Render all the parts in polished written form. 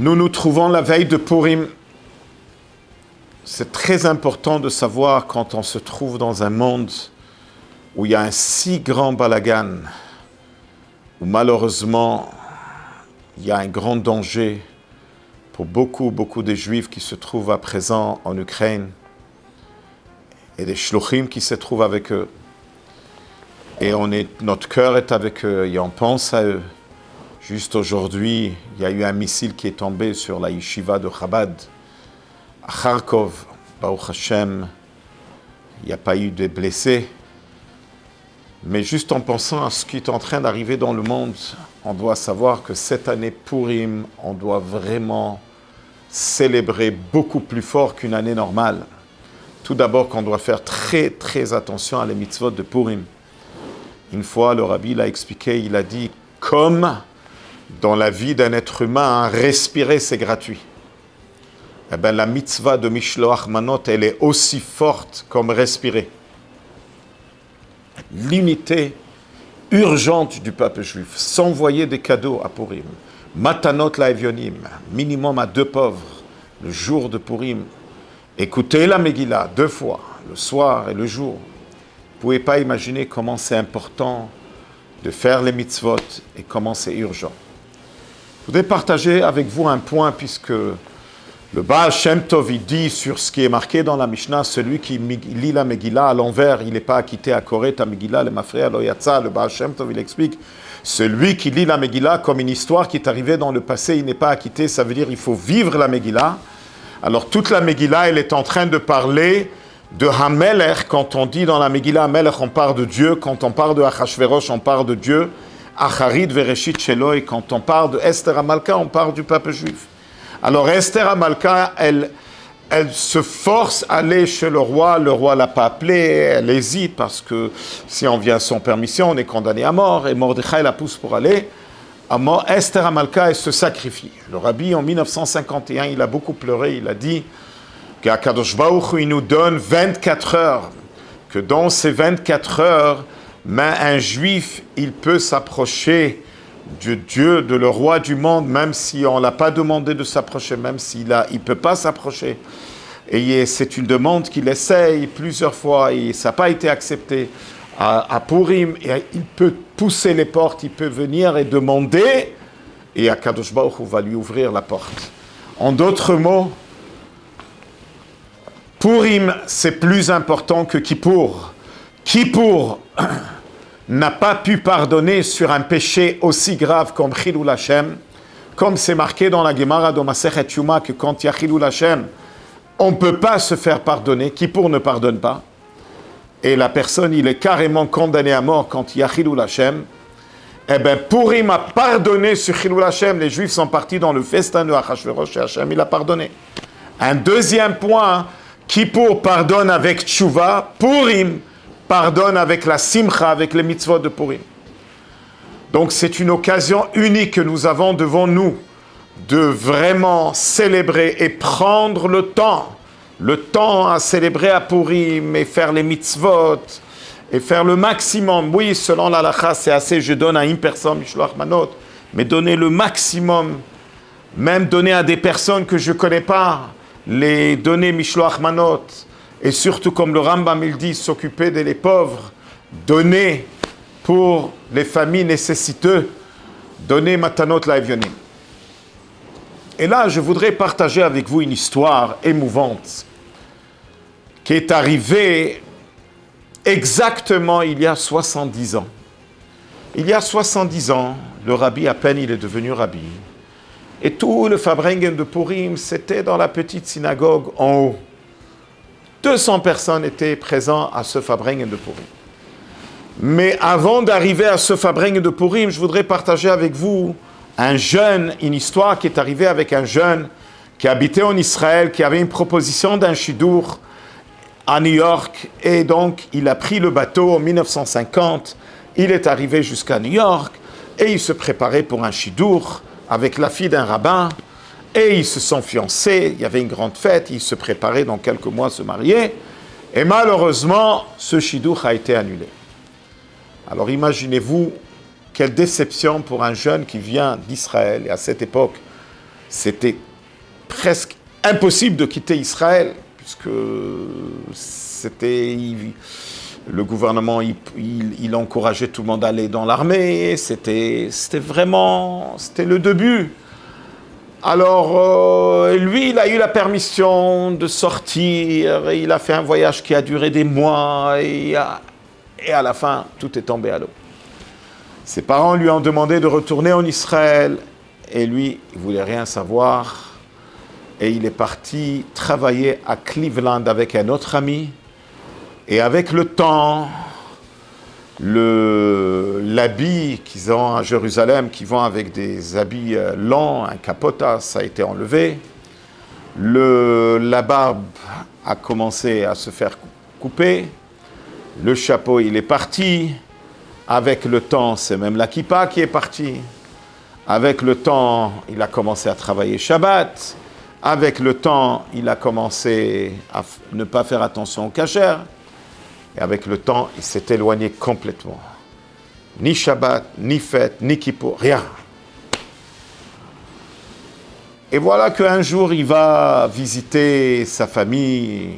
Nous nous trouvons la veille de Purim. C'est très important de savoir quand on se trouve dans un monde où il y a un si grand balagan, où malheureusement il y a un grand danger pour beaucoup de Juifs qui se trouvent à présent en Ukraine et des shluchim qui se trouvent avec eux. Et notre cœur est avec eux et on pense à eux. Juste aujourd'hui, il y a eu un missile qui est tombé sur la yeshiva de Chabad, à Kharkov, Baruch Hashem. Il n'y a pas eu de blessés. Mais juste en pensant à ce qui est en train d'arriver dans le monde, on doit savoir que cette année Purim, on doit vraiment célébrer beaucoup plus fort qu'une année normale. Tout d'abord qu'on doit faire très attention à les mitzvot de Purim. Une fois, le rabbi l'a expliqué, il a dit, comme dans la vie d'un être humain, respirer c'est gratuit. Eh bien, la mitzvah de Mishloach Manot, elle est aussi forte comme respirer. L'unité urgente du peuple juif, s'envoyer des cadeaux à Purim, Matanot laevionim, minimum à 2 pauvres, le jour de Purim, écouter la Megillah 2 fois, le soir et le jour. Vous ne pouvez pas imaginer comment c'est important de faire les mitzvot et comment c'est urgent. Je voudrais partager avec vous un point puisque le Baal Shem Tov il dit sur ce qui est marqué dans la Mishnah, celui qui lit la Megillah à l'envers, il n'est pas acquitté à Koré, ta Megillah, le Mafréa, lo Yatsa. Le Baal Shem Tov il explique, celui qui lit la Megillah comme une histoire qui est arrivée dans le passé, il n'est pas acquitté, ça veut dire qu'il faut vivre la Megillah. Alors toute la Megillah, elle est en train de parler de Hamelech. Quand on dit dans la Megillah Hamelech, on parle de Dieu. Quand on parle de Achashverosh, on parle de Dieu. Acharit Vereshit Shelo, et quand on parle de Esther Hamalka, on parle du peuple juif. Alors Esther Hamalka, elle se force à aller chez le roi ne l'a pas appelée, elle hésite parce que si on vient sans permission, on est condamné à mort, et Mordechai la pousse pour aller à mort. Esther Hamalka, elle se sacrifie. Le rabbi, en 1951, il a beaucoup pleuré, il a dit qu'Akadosh Baruch Hu, il nous donne 24 heures, que dans ces 24 heures, mais un juif, il peut s'approcher de Dieu, de le roi du monde, même si on ne l'a pas demandé de s'approcher, même s'il ne peut pas s'approcher. Et c'est une demande qu'il essaye plusieurs fois et ça n'a pas été accepté. À Purim, et il peut pousser les portes, il peut venir et demander, et Akadosh Baruch Hu va lui ouvrir la porte. En d'autres mots, Purim, c'est plus important que Kippour. Kippour n'a pas pu pardonner sur un péché aussi grave comme Chilul Hashem, comme c'est marqué dans la Gemara de Masechet Yuma que quand il y a Chilul Hashem, on ne peut pas se faire pardonner, Kippour ne pardonne pas, et la personne, il est carrément condamné à mort quand il y a Chilul Hashem. Eh bien, Purim a pardonné sur Chilul Hashem, les Juifs sont partis dans le festin de Achashverosh et Hashem, il a pardonné. Un deuxième point, Kippour pardonne avec Tchouva, Purim pardonne avec la simcha, avec les mitzvot de Purim. Donc c'est une occasion unique que nous avons devant nous de vraiment célébrer et prendre le temps à célébrer à Purim et faire les mitzvot et faire le maximum. Oui, selon l'halakha, c'est assez, je donne à une personne, Mishloach Manot, mais donner le maximum, même donner à des personnes que je ne connais pas, les donner Mishloach Manot. Et surtout, comme le Rambam il dit, s'occuper des pauvres, donner pour les familles nécessiteuses, donner Matanot laevionim. Et là, je voudrais partager avec vous une histoire émouvante qui est arrivée exactement il y a 70 ans. Il y a 70 ans, le rabbi, à peine il est devenu rabbi, et tout le Farbrengen de Purim, c'était dans la petite synagogue en haut. 200 personnes étaient présentes à ce Farbrengen de Purim. Mais avant d'arriver à ce Farbrengen de Purim, je voudrais partager avec vous une histoire qui est arrivée avec un jeune qui habitait en Israël, qui avait une proposition d'un shidur à New York, et donc il a pris le bateau en 1950, il est arrivé jusqu'à New York, et il se préparait pour un shidur avec la fille d'un rabbin, et ils se sont fiancés, il y avait une grande fête, ils se préparaient dans quelques mois à se marier, et malheureusement, ce shidur a été annulé. Alors imaginez-vous quelle déception pour un jeune qui vient d'Israël, et à cette époque, c'était presque impossible de quitter Israël, puisque c'était... Le gouvernement, il encourageait tout le monde à aller dans l'armée, c'était le début. Alors, lui, il a eu la permission de sortir, et il a fait un voyage qui a duré des mois, et à la fin, tout est tombé à l'eau. Ses parents lui ont demandé de retourner en Israël, et lui, il ne voulait rien savoir, et il est parti travailler à Cleveland avec un autre ami, et avec le temps, l'habit qu'ils ont à Jérusalem, qui vont avec des habits longs, un capota, ça a été enlevé. La barbe a commencé à se faire couper. Le chapeau, il est parti. Avec le temps, c'est même la kippa qui est partie. Avec le temps, il a commencé à travailler Shabbat. Avec le temps, il a commencé à ne pas faire attention au kasher. Et avec le temps, il s'est éloigné complètement. Ni Shabbat, ni fête, ni Kippour, rien. Et voilà qu'un jour, il va visiter sa famille,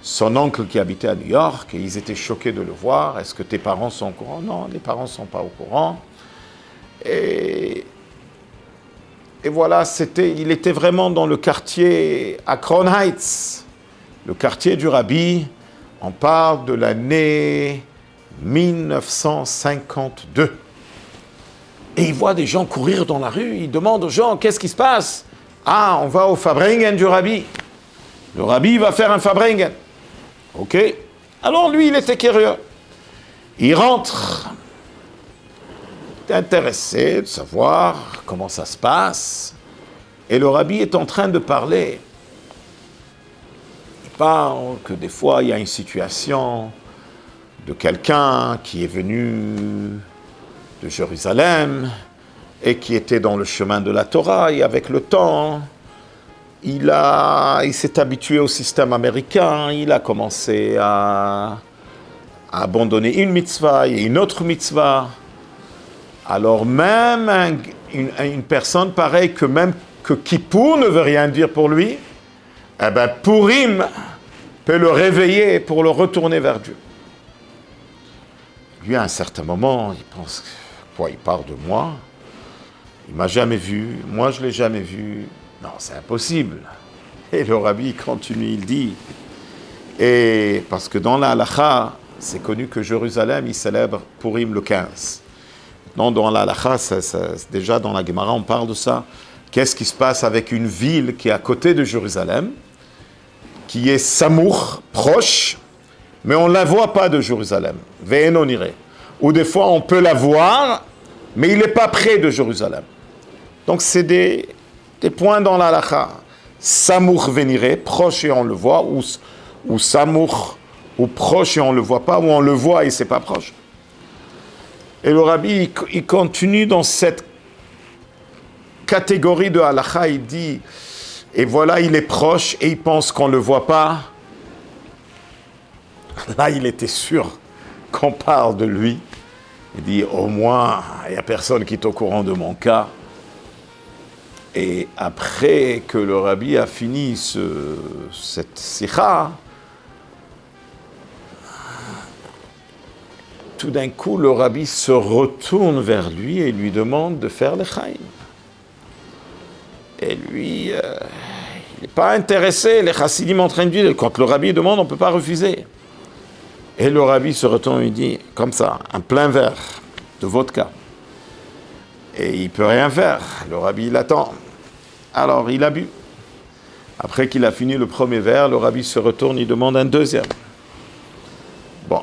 son oncle qui habitait à New York, et ils étaient choqués de le voir. Est-ce que tes parents sont au courant? Non, les parents ne sont pas au courant. Et voilà, il était vraiment dans le quartier à Crown Heights, le quartier du Rabbi. On parle de l'année 1952. Et il voit des gens courir dans la rue. Il demande aux gens, qu'est-ce qui se passe? Ah, on va au Fabringen du Rabbi. Le Rabbi va faire un Fabringen. Ok. Alors lui, il était curieux. Il rentre. Il est intéressé de savoir comment ça se passe. Et le Rabbi est en train de parler. Parle que des fois il y a une situation de quelqu'un qui est venu de Jérusalem et qui était dans le chemin de la Torah, et avec le temps il s'est habitué au système américain, il a commencé à abandonner une mitzvah et une autre mitzvah. Alors même une personne pareille que Kippour ne veut rien dire pour lui, eh bien, Purim peut le réveiller pour le retourner vers Dieu. Lui, à un certain moment, il pense, quoi, il parle de moi, il ne m'a jamais vu, moi je ne l'ai jamais vu, non, c'est impossible. Et le Rabbi continue, il dit, et parce que dans la halakha, c'est connu que Jérusalem, il célèbre Purim le 15. Non, dans la halakha, déjà dans la Gemara, on parle de ça. Qu'est-ce qui se passe avec une ville qui est à côté de Jérusalem, qui est Samour, proche, mais on ne la voit pas de Jérusalem. Ve'enon iré. Ou des fois, on peut la voir, mais il n'est pas près de Jérusalem. Donc, c'est des points dans la halakha. Samour veniré, proche et on le voit, ou Samour, ou proche et on ne le voit pas, ou on le voit et ce n'est pas proche. Et le Rabbi, il continue dans cette catégorie de halakha, il dit, et voilà, il est proche et il pense qu'on ne le voit pas. Là, il était sûr qu'on parle de lui. Il dit, au moins, il n'y a personne qui est au courant de mon cas. Et après que le Rabbi a fini cette sikha, tout d'un coup, le Rabbi se retourne vers lui et lui demande de faire l'Echaim. Et lui, il n'est pas intéressé. Les chassidim en train de dire, quand le Rabbi demande, on ne peut pas refuser. Et le Rabbi se retourne et dit, comme ça, un plein verre de vodka. Et il ne peut rien faire. Le Rabbi, il attend. Alors, il a bu. Après qu'il a fini le premier verre, le Rabbi se retourne, il demande un deuxième. Bon.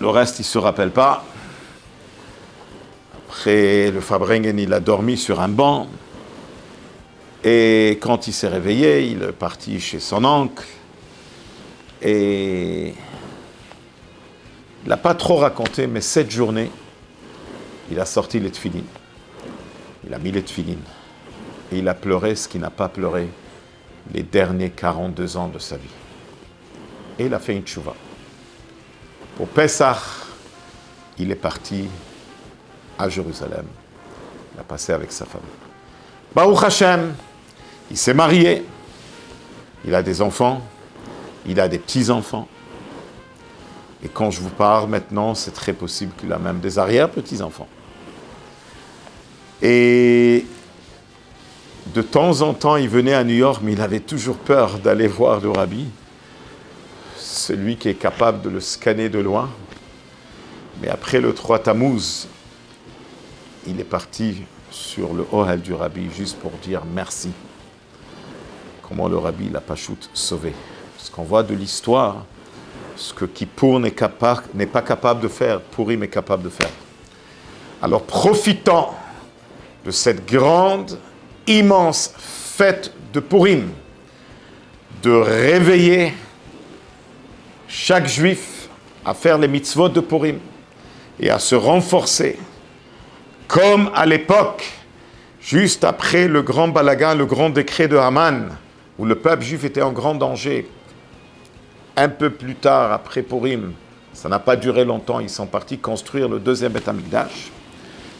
Le reste, il ne se rappelle pas. Après, le Fabringen, il a dormi sur un banc. Et quand il s'est réveillé, il est parti chez son oncle. Et il n'a pas trop raconté, mais cette journée, il a sorti les tefilines. Il a mis les tefilines. Et il a pleuré ce qu'il n'a pas pleuré les derniers 42 ans de sa vie. Et il a fait une tchouva. Pour Pessah, il est parti à Jérusalem. Il a passé avec sa famille. Baruch Hashem, il s'est marié, il a des enfants, il a des petits-enfants. Et quand je vous parle maintenant, c'est très possible qu'il a même des arrière-petits-enfants. Et de temps en temps, il venait à New York, mais il avait toujours peur d'aller voir le rabbi, celui qui est capable de le scanner de loin. Mais après le 3 Tammuz, il est parti sur le Ohel du rabbi juste pour dire merci. Comment le rabbi l'a pas sauvé. Parce qu'on voit de l'histoire ce que Kippour n'est pas capable de faire, Purim est capable de faire. Alors profitant de cette grande, immense fête de Purim, de réveiller chaque juif à faire les mitzvot de Purim et à se renforcer, comme à l'époque, juste après le grand balagan, le grand décret de Haman, où le peuple juif était en grand danger. Un peu plus tard, après Purim, ça n'a pas duré longtemps, ils sont partis construire le deuxième Beth Amikdash.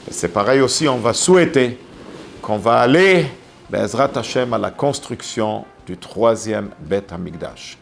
Et c'est pareil aussi, on va souhaiter qu'on va aller, Be'ezrat Hashem, à la construction du troisième Beth Amikdash.